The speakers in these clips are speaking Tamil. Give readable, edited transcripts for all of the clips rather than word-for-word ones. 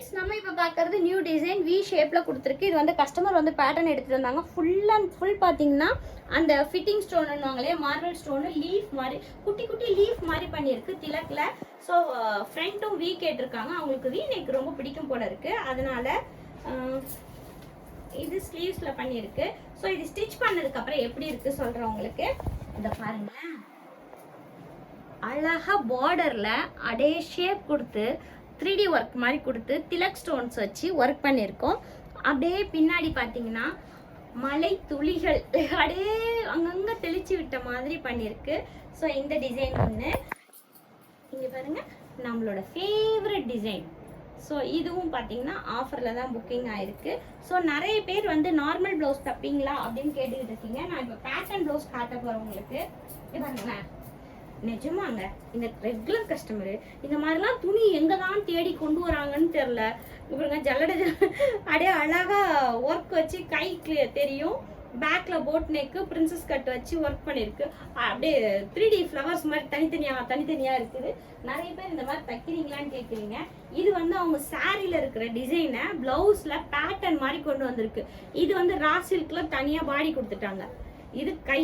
फ्रेंड्स நம்ம இப்ப பார்க்கிறது நியூ டிசைன் V ஷேப்ல கொடுத்திருக்கு. இது வந்து கஸ்டமர் வந்து பேட்டர்ன் எடுத்துட்டு வந்தாங்க. ஃபுல் அண்ட் ஃபுல் பாத்தீங்கன்னா அந்த ஃபிட்டிங் ஸ்டோன்னுவாங்களே மார்பிள் ஸ்டோன் லீஃப் மாதிரி குட்டி குட்டி லீஃப் மாதிரி பண்ணிருக்கு திலக்ல. சோ ஃப்ரண்ட்டும் V கேட்டிருக்காங்க. அவங்களுக்கு V நெக் ரொம்ப பிடிக்கும் போல இருக்கு. அதனால இது ஸ்லீவ்ஸ்ல பண்ணிருக்கு. சோ இது ஸ்டிட்ச் பண்ணதுக்கு அப்புறம் எப்படி இருக்கு சொல்றேன் உங்களுக்கு. இத பாருங்க. அழகா பார்டர்ல அதே ஷேப் கொடுத்து 3D ஒர்க் மாதிரி கொடுத்து திலக் ஸ்டோன்ஸ் வச்சு ஒர்க் பண்ணியிருக்கோம். அப்படியே பின்னாடி பார்த்தீங்கன்னா மலை துளிகள் அப்படியே அங்கங்கே தெளிச்சு விட்ட மாதிரி பண்ணியிருக்கு. ஸோ இந்த டிசைன் ஒன்று இங்கே பாருங்க நம்மளோட ஃபேவரட் டிசைன். ஸோ இதுவும் பார்த்தீங்கன்னா ஆஃபரில் தான் புக்கிங் ஆயிருக்கு. ஸோ நிறைய பேர் வந்து நார்மல் ப்ளவுஸ் தப்பீங்களா அப்படின்னு கேட்டுக்கிட்டு இருக்கீங்க. நான் இப்போ பேட்டர்ன் ப்ளவுஸ் காட்ட போகிறேன் உங்களுக்கு. இது பாருங்களேன், நிஜமாங்க இந்த ரெகுலர் கஸ்டமரு இந்த மாதிரிலாம் துணி எங்க தான் தேடி கொண்டு வராங்கன்னு தெரியல. இவங்க ஜல்லட அப்படியே அழகா ஒர்க் வச்சு கைக்கு தெரியும். பேக்ல போட் நெக்கு பிரின்சஸ் கட் வச்சு ஒர்க் பண்ணிருக்கு. அப்படியே 3D ஃப்ளவர்ஸ் மாதிரி தனித்தனியா இருக்குது. நிறைய பேர் இந்த மாதிரி தைக்கிறீங்களான்னு கேட்குறீங்க. இது வந்து அவங்க சாரியில இருக்கிற டிசைனை பிளவுஸ்ல பேட்டர்ன் மாதிரி கொண்டு வந்திருக்கு. இது வந்து ரா சில்க்ல தனியா பாடி கொடுத்துட்டாங்க. இது கை.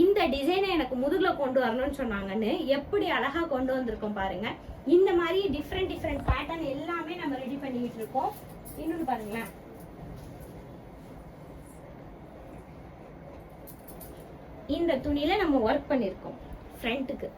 இந்த டிசைனை எனக்கு முதுகுல கொண்டு வரணும்னு சொன்னாங்கன்னு எப்படி அழகா கொண்டு வந்திருக்கோம் பாருங்க. இந்த மாதிரி டிஃப்ரெண்ட் பேட்டர்ன் எல்லாமே நம்ம ரெடி பண்ணிட்டு இருக்கோம். இன்னொன்னு பாருங்களேன், இந்த துணியில நம்ம ஒர்க் பண்ணிருக்கோம் ஃப்ரண்ட்டுக்கு.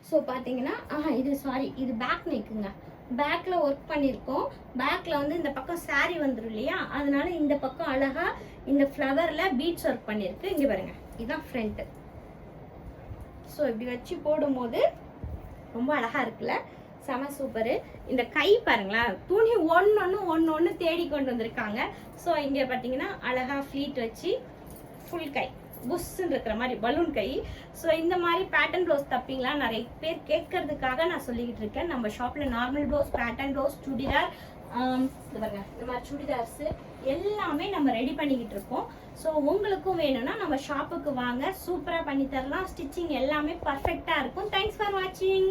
ஸோ பாத்தீங்கன்னா இது பேக் நெக்குங்க. பேக்ல ஒர்க் பண்ணிருக்கோம். பேக்ல வந்து இந்த பக்கம் சாரி வந்துடும் இல்லையா, அதனால இந்த பக்கம் அழகா இந்த ஃப்ளவர்ல பீட்ஸ் ஒர்க் பண்ணிருக்கு. இங்க பாருங்க, இதுதான் ஃப்ரண்ட். ஸோ இப்படி வச்சு போடும்போது ரொம்ப அழகா இருக்குல்ல, செம சூப்பரு. இந்த கை பாருங்களேன், துணி ஒன்னு தேடி கொண்டு வந்திருக்காங்க. ஸோ இங்க பாத்தீங்கன்னா அழகா ஃபிளீட் வச்சு ஃபுல் கை புஷ்ன்னு இருக்கிற மாதிரி பலூன் கை. ஸோ இந்த மாதிரி பேட்டர்ன் ப்ளவுஸ் தப்பீங்களா நிறைய பேர் கேட்கறதுக்காக நான் சொல்லிக்கிட்டு இருக்கேன். நம்ம ஷாப்ல normal blouse, pattern blouse, churidar, இந்த மாதிரி சுடிதார்ஸ் எல்லாமே நம்ம ரெடி பண்ணிக்கிட்டு இருக்கோம். ஸோ உங்களுக்கும் வேணும்னா நம்ம ஷாப்புக்கு வாங்க, சூப்பரா பண்ணி தரலாம். ஸ்டிச்சிங் எல்லாமே பர்ஃபெக்டா இருக்கும். தேங்க்ஸ் ஃபார் வாட்சிங்.